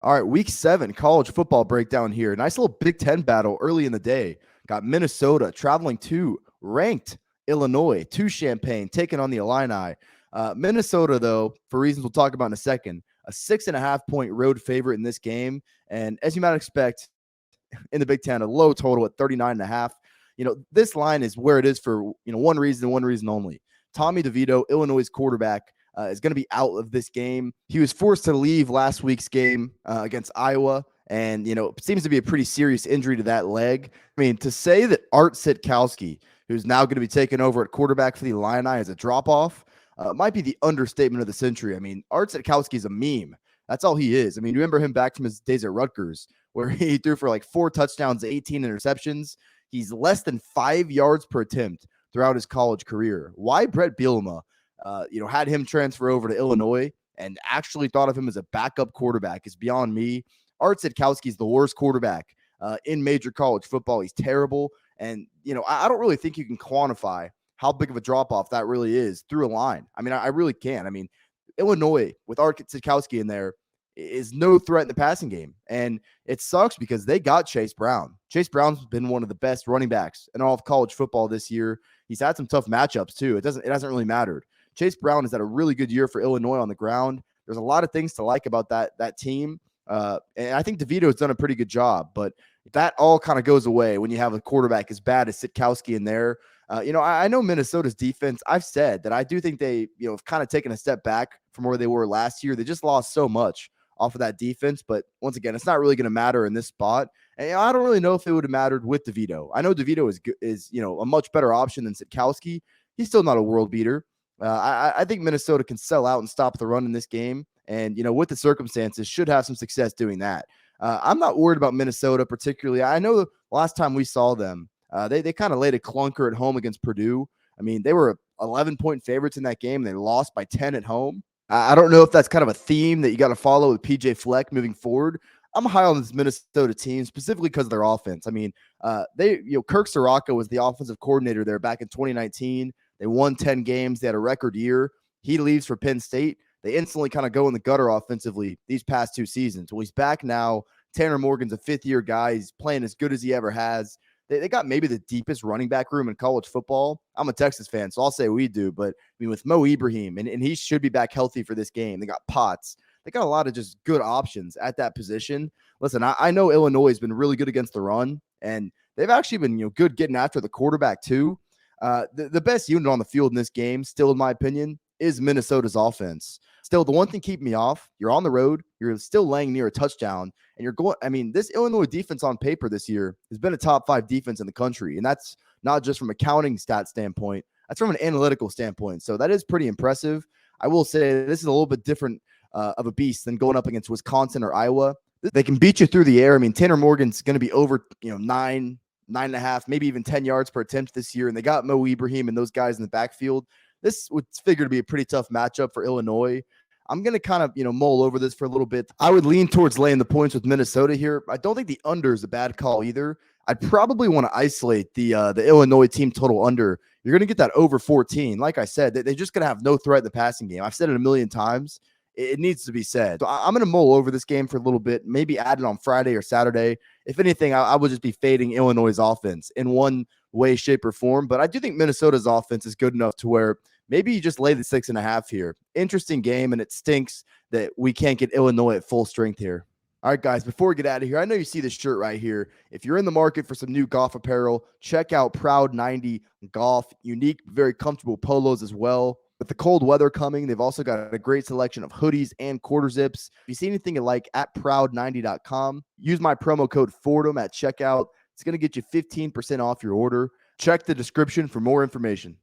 All right, week 7 college football breakdown here. Nice little Big Ten battle early in the day. Got Minnesota traveling to ranked Illinois to Champaign, taking on the Illini. Minnesota, though, for reasons we'll talk about in a second, a 6.5-point road favorite in this game. And as you might expect in the Big Ten, a low total at 39.5. This line is where it is for, one reason and one reason only. Tommy DeVito, Illinois' quarterback, is going to be out of this game. He was forced to leave last week's game against Iowa, and it seems to be a pretty serious injury to that leg. I mean, to say that Art Sitkowski, who's now going to be taking over at quarterback for the Illini, as a drop-off, might be the understatement of the century. I mean, Art Sitkowski is a meme. That's all he is. I mean, you remember him back from his days at Rutgers, where he threw for like 4 touchdowns, 18 interceptions. He's less than 5 yards per attempt throughout his college career. Why Brett Bielema had him transfer over to Illinois and actually thought of him as a backup quarterback is beyond me. Art Sitkowski is the worst quarterback in major college football. He's terrible. And, I don't really think you can quantify how big of a drop-off that really is through a line. I mean, I really can. I mean, Illinois with Art Sitkowski in there is no threat in the passing game. And it sucks because they got Chase Brown. Chase Brown's been one of the best running backs in all of college football this year. He's had some tough matchups too. It hasn't really mattered. Chase Brown has had a really good year for Illinois on the ground. There's a lot of things to like about that team. And I think DeVito has done a pretty good job, but that all kind of goes away when you have a quarterback as bad as Sitkowski in there. I know Minnesota's defense. I've said that I do think they, have kind of taken a step back from where they were last year. They just lost so much off of that defense. But once again, it's not really going to matter in this spot. And I don't really know if it would have mattered with DeVito. I know DeVito is a much better option than Sitkowski. He's still not a world beater. I think Minnesota can sell out and stop the run in this game. And, with the circumstances, should have some success doing that. I'm not worried about Minnesota particularly. I know the last time we saw them, they kind of laid a clunker at home against Purdue. I mean, they were 11-point favorites in that game. And they lost by 10 at home. I don't know if that's kind of a theme that you got to follow with PJ Fleck moving forward. I'm high on this Minnesota team specifically because of their offense. I mean, Kirk Soraka was the offensive coordinator there back in 2019. They won 10 games. They had a record year. He leaves for Penn State. They instantly kind of go in the gutter offensively these past 2 seasons. Well, he's back now. Tanner Morgan's a 5th-year guy. He's playing as good as he ever has. They got maybe the deepest running back room in college football. I'm a Texas fan, so I'll say we do. But, I mean, with Mo Ibrahim, and he should be back healthy for this game. They got Potts. They got a lot of just good options at that position. Listen, I know Illinois has been really good against the run, and they've actually been good getting after the quarterback too. The best unit on the field in this game, still in my opinion, is Minnesota's offense. Still, the one thing keeping me off, you're on the road, you're still laying near a touchdown, and you're going – I mean, this Illinois defense on paper this year has been a top 5 defense in the country, and that's not just from a counting stat standpoint. That's from an analytical standpoint. So that is pretty impressive. I will say this is a little bit different of a beast than going up against Wisconsin or Iowa. They can beat you through the air. I mean, Tanner Morgan's going to be over 9.5, maybe even 10 yards per attempt this year, and they got Mo Ibrahim and those guys in the backfield. This would figure to be a pretty tough matchup for Illinois. I'm going to kind of, mull over this for a little bit. I would lean towards laying the points with Minnesota here. I don't think the under is a bad call either. I'd probably want to isolate the Illinois team total under. You're going to get that over 14. Like I said, they're just going to have no threat in the passing game. I've said it a million times. It needs to be said. So I'm going to mull over this game for a little bit, maybe add it on Friday or Saturday. If anything, I would just be fading Illinois' offense in one way, shape, or form. But I do think Minnesota's offense is good enough to where maybe you just lay the 6.5 here. Interesting game, and it stinks that we can't get Illinois at full strength here. All right, guys, before we get out of here, I know you see this shirt right here. If you're in the market for some new golf apparel, check out Proud 90 Golf. Unique, very comfortable polos as well. With the cold weather coming, they've also got a great selection of hoodies and quarter zips. If you see anything you like, at proud90.com, use my promo code Fordham at checkout. It's going to get you 15% off your order. Check the description for more information.